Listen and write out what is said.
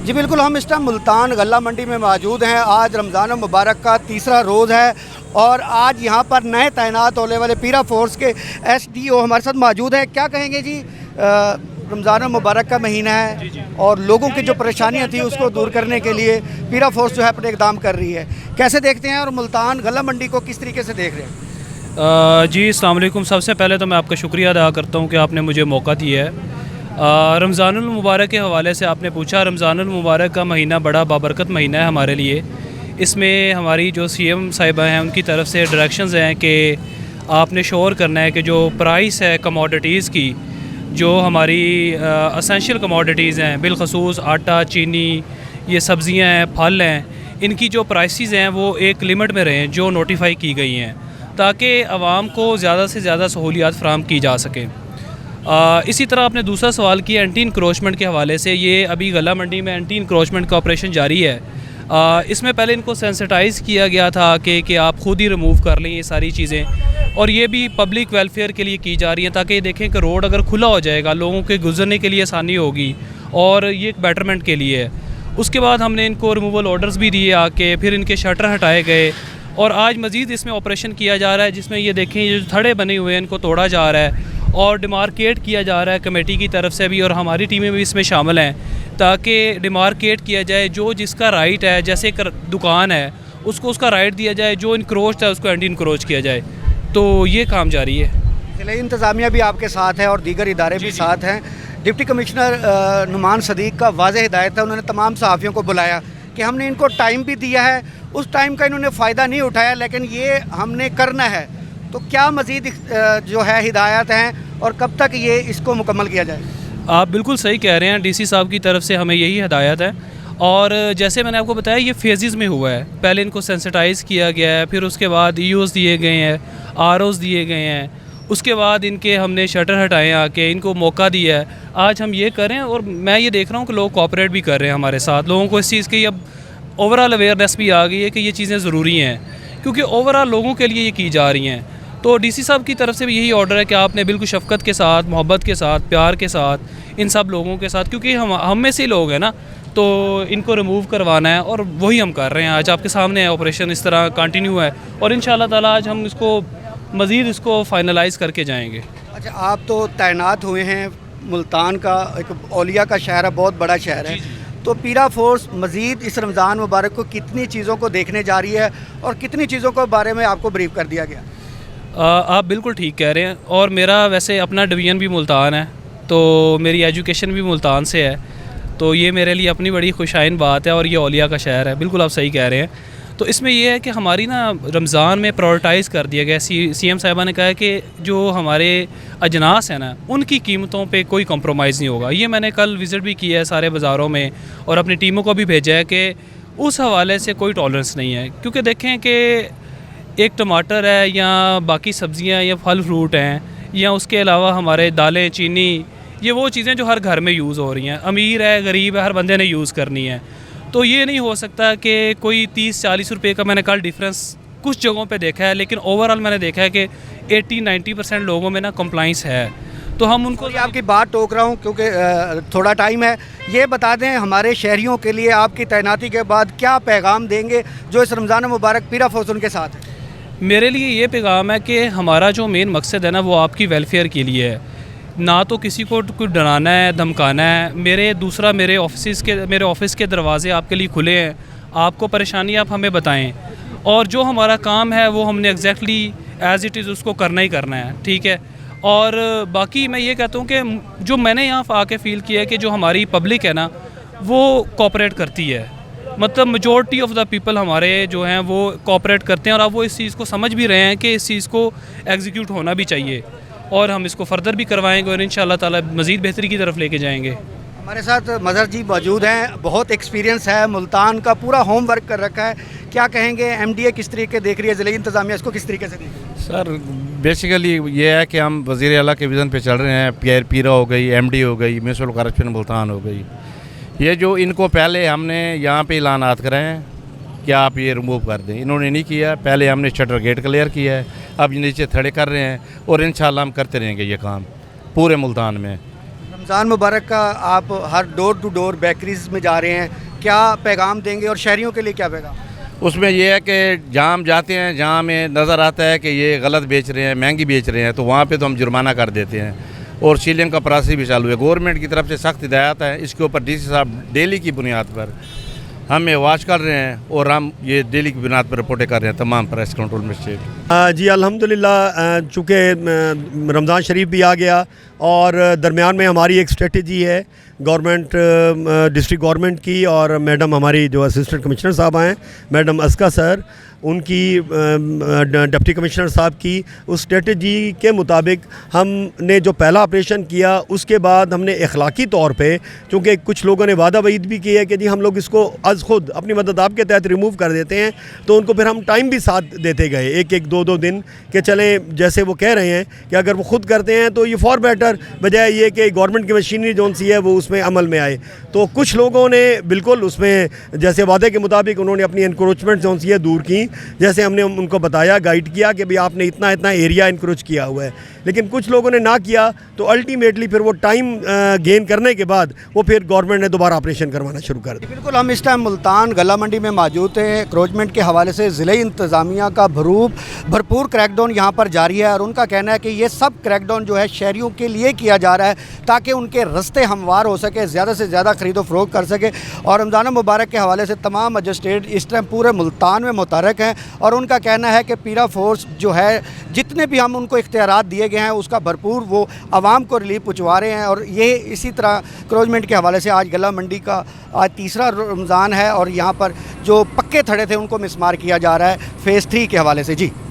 जी बिल्कुल, हम इस टाइम मुल्तान गल्ला मंडी में मौजूद हैं। आज रमज़ान मुबारक का तीसरा रोज़ है और आज यहाँ पर नए तैनात होने वाले पीरा फोर्स के SDO हमारे साथ मौजूद हैं। क्या कहेंगे जी, रमज़ान मुबारक का महीना है और लोगों की जो परेशानियाँ थी उसको दूर करने के लिए पीरा फोर्स जो है अपने इक़दाम कर रही है। कैसे देखते हैं और मुल्तान गल्ला मंडी को किस तरीके से देख रहे हैं? जी अस्सलाम वालेकुम। सबसे पहले तो मैं आपका शुक्रिया अदा करता हूँ कि आपने मुझे मौका दिया है। रमज़ानुल मुबारक के हवाले से आपने पूछा। रमज़ानुल मुबारक का महीना बड़ा बाबरकत महीना है हमारे लिए। इसमें हमारी जो CM साहिबा हैं उनकी तरफ से डायरेक्शंस हैं कि आपने शोर करना है कि जो प्राइस है कमोडिटीज़ की, जो हमारी असेंशियल कमोडिटीज़ हैं बिलखसूस आटा, चीनी, ये सब्ज़ियाँ हैं, फल हैं, इनकी जो प्राइसेस हैं वो एक लिमिट में रहें जो नोटिफाई की गई हैं, ताकि आवाम को ज़्यादा से ज़्यादा सहूलियात फ़राहम की जा सकें। इसी तरह आपने दूसरा सवाल किया एंटी इंक्रोचमेंट के हवाले से। ये अभी गला मंडी में एंटी इंक्रोचमेंट का ऑपरेशन जारी है। इसमें पहले इनको सेंसिटाइज़ किया गया था कि आप खुद ही रिमूव कर लें ये सारी चीज़ें, और ये भी पब्लिक वेलफेयर के लिए की जा रही हैं, ताकि देखें कि रोड अगर खुला हो जाएगा लोगों के गुजरने के लिए आसानी होगी और ये एक बेटरमेंट के लिए है। उसके बाद हमने इनको रिमूवल ऑर्डर्स भी दिए आके, फिर इनके शटर हटाए गए और आज मज़ीद इसमें ऑपरेशन किया जा रहा है, जिसमें ये देखें ये जो थड़े बने हुए हैं इनको तोड़ा जा रहा है और डिमार्केट किया जा रहा है कमेटी की तरफ से भी, और हमारी टीमें भी इसमें शामिल हैं, ताकि डिमार्केट किया जाए जो जिसका राइट है। जैसे एक दुकान है उसको उसका राइट दिया जाए, जो इनक्रोच है उसको एंटी इनक्रोच किया जाए। तो ये काम जारी है। ज़िले इंतज़ामिया भी आपके साथ है और दीगर इदारे भी साथ हैं। डिप्टी कमिश्नर नुमान सदीक का वाज़ेह हिदायत है, उन्होंने तमाम सहाफ़ियों को बुलाया कि हमने इनको टाइम भी दिया है, उस टाइम का इन्होंने फ़ायदा नहीं उठाया, लेकिन ये हमने करना है। तो क्या मज़ीद जो है हिदायत हैं और कब तक ये इसको मुकम्मल किया जाए? आप बिल्कुल सही कह रहे हैं। DC साहब की तरफ से हमें यही हिदायत है, और जैसे मैंने आपको बताया ये फेजेस में हुआ है। पहले इनको सेंसिटाइज़ किया गया है, फिर उसके बाद EOs दिए गए हैं, ROs दिए गए हैं, उसके बाद इनके हमने शटर हटाए आके इनको मौका दिया है। आज हम ये करें और मैं ये देख रहा हूँ कि लोग कोऑपरेट भी कर रहे हैं हमारे साथ। लोगों को इस चीज़ की अब ओवरऑल अवेयरनेस भी आ गई है कि ये चीज़ें ज़रूरी हैं, क्योंकि ओवरऑल लोगों के लिए ये की जा रही हैं। तो DC साहब की तरफ से भी यही ऑर्डर है कि आपने बिल्कुल शफ़क़त के साथ, मोहब्बत के साथ, प्यार के साथ इन सब लोगों के साथ, क्योंकि हम में से लोग हैं ना, तो इनको रिमूव करवाना है और वही हम कर रहे हैं। आज आपके सामने है ऑपरेशन इस तरह कंटिन्यू है और इंशाल्लाह ताला आज हम इसको मज़ीद इसको फाइनलाइज़ करके जाएंगे। अच्छा, आप तो तैनात हुए हैं, मुल्तान का एक औलिया का शहर है, बहुत बड़ा शहर है, तो पीरा फोर्स मज़ीद इस रमज़ान मुबारक को कितनी चीज़ों को देखने जा रही है और कितनी चीज़ों के बारे में आपको ब्रीफ कर दिया गया? आप बिल्कुल ठीक कह रहे हैं, और मेरा वैसे अपना डिवीज़न भी मुल्तान है, तो मेरी एजुकेशन भी मुल्तान से है, तो ये मेरे लिए अपनी बड़ी खुशाइन बात है। और ये औलिया का शहर है, बिल्कुल आप सही कह रहे हैं। तो इसमें यह है कि हमारी ना रमज़ान में प्रायोरिटाइज़ कर दिया गया। CM साहिबा ने कहा है कि जो हमारे अजनास हैं ना, उनकी कीमतों पे कोई कंप्रोमाइज़ नहीं होगा। ये मैंने कल विज़िट भी किया है सारे बाज़ारों में और अपनी टीमों को भी भेजा है कि उस हवाले से कोई टॉलरेंस नहीं है। क्योंकि देखें कि एक टमाटर है या बाकी सब्ज़ियाँ या फल फ्रूट हैं, या उसके अलावा हमारे दालें, चीनी, ये वो चीज़ें जो हर घर में यूज़ हो रही हैं। अमीर है, गरीब है, हर बंदे ने यूज़ करनी है। तो ये नहीं हो सकता कि कोई 30-40 रुपये का, मैंने कल डिफरेंस कुछ जगहों पे देखा है, लेकिन ओवरऑल मैंने देखा है कि 80-90% लोगों में ना कंप्लाइंस है। तो हम उनको आपकी बात टोक रहा हूँ क्योंकि थोड़ा टाइम है। ये बता दें हमारे शहरियों के लिए आपकी तैनाती के बाद क्या पैगाम देंगे जो इस रमज़ान मुबारक पीरा फोर्स उनके साथ है? मेरे लिए ये पैगाम है कि हमारा जो मेन मकसद है ना, वो आपकी वेलफेयर के लिए है, ना तो किसी को कुछ डराना है, धमकाना है। मेरे ऑफिस के दरवाज़े आपके लिए खुले हैं, आपको परेशानी आप हमें बताएं, और जो हमारा काम है वो हमने एग्जैक्टली एज़ इट इज़ उसको करना ही करना है, ठीक है। और बाकी मैं ये कहता हूँ कि जो मैंने यहाँ आके फ़ील किया है कि जो हमारी पब्लिक है ना, वो कोऑपरेट करती है। मतलब मेजॉरिटी ऑफ़ द पीपल हमारे जो हैं वो कोऑपरेट करते हैं, और अब वो इस चीज़ को समझ भी रहे हैं कि इस चीज़ को एग्जीक्यूट होना भी चाहिए, और हम इसको फर्दर भी करवाएंगे और इंशाल्लाह ताला मज़ीद बेहतरी की तरफ लेके जाएंगे। हमारे साथ मज़हर जी मौजूद हैं, बहुत एक्सपीरियंस है, मुल्तान का पूरा होम वर्क कर रखा है। क्या कहेंगे, MDA किस तरीके देख रही है, ज़िले इंतज़ामिया इसको किस तरीके से देख रही है? सर बेसिकली ये है कि हम वज़ीर आला के विज़न पे चल रहे हैं। पीरा हो गई, MD हो गई, म्यूनसिपल कॉरपोरेशन मुल्तान हो गई। ये जो इनको पहले हमने यहाँ पे ऐलानात कराए हैं कि आप ये रिमूव कर दें, इन्होंने नहीं किया। पहले हमने शटर गेट क्लियर किया है, अब नीचे थड़े कर रहे हैं, और इंशाल्लाह हम करते रहेंगे ये काम पूरे मुल्तान में। रमज़ान मुबारक का आप हर डोर टू डोर बेकरीज में जा रहे हैं, क्या पैगाम देंगे और शहरियों के लिए क्या पैगाम? उसमें ये है कि जहाँ हम जाते हैं, जहाँ हमें नज़र आता है कि ये गलत बेच रहे हैं, महंगी बेच रहे हैं, तो वहाँ पे तो हम जुर्माना कर देते हैं। और सीलिंग का प्रोसेस भी चालू है। गवर्नमेंट की तरफ से सख्त हिदायत है। इसके ऊपर डीसी साहब डेली की बुनियाद पर हमें वॉच कर रहे हैं और हम ये डेली की बुनियाद पर रिपोर्टें कर रहे हैं तमाम प्रेस कंट्रोल मजिस्ट्रेट। जी अल्हम्दुलिल्लाह, चूँकि रमज़ान शरीफ भी आ गया और दरमियान में हमारी एक स्ट्रेटजी है गवर्नमेंट, डिस्ट्रिक्ट गवर्नमेंट की, और मैडम हमारी जो असिस्टेंट कमिश्नर साहब हैं, मैडम अस्का सर, उनकी डिप्टी कमिश्नर साहब की, उस स्ट्रेटजी के मुताबिक हमने जो पहला ऑपरेशन किया, उसके बाद हमने इखलाकी तौर पे, चूँकि कुछ लोगों ने वादा वईद भी की है कि जी हम लोग इसको आज खुद अपनी मदद आपके तहत रिमूव कर देते हैं, तो उनको फिर हम टाइम भी साथ देते गए, एक एक दो दो दिन के चलें, जैसे वो कह रहे हैं कि अगर वो खुद करते हैं तो ये फॉर बेटर, बजाय ये कि गवर्नमेंट की मशीनरी जोन सी है वो उसमें अमल में आए। तो कुछ लोगों ने बिल्कुल उसमें जैसे वादे के मुताबिक उन्होंने अपनी इंक्रोचमेंट जोन सी है दूर की, जैसे हमने उनको बताया, गाइड किया कि भाई आपने इतना इतना एरिया इंक्रोच किया हुआ है, लेकिन कुछ लोगों ने ना किया, तो अल्टीमेटली फिर वो टाइम गेन करने के बाद वो फिर गवर्नमेंट ने दोबारा ऑपरेशन करवाना शुरू कर दिया। बिल्कुल, हम इस टाइम मुल्तान गला मंडी में मौजूद हैं। इंक्रोचमेंट के हवाले से ज़िले इंतज़ामिया का भरपूर क्रैकडाउन यहाँ पर जारी है और उनका कहना है कि ये सब क्रैकडाउन जो है शहरियों के लिए किया जा रहा है ताकि उनके रास्ते हमवार हो सके, ज़्यादा से ज़्यादा खरीदो फरोख्त कर सके। और रमज़ान मुबारक के हवाले से तमाम मजिस्ट्रेट इस टाइम पूरे मुल्तान में मुतहर्रिक हैं और उनका कहना है कि पीरा फोर्स जो है, जितने भी हम उनको इख्तियारात दिए गए हैं उसका भरपूर वो आवाम को रिलीफ पहुँचवा रहे हैं। और ये इसी तरह इंक्रोचमेंट के हवाले से आज गला मंडी का आज तीसरा रमज़ान है और यहाँ पर जो पक्के थड़े थे उनको मिसमार किया जा रहा है फ़ेज़ 3 के हवाले से। जी।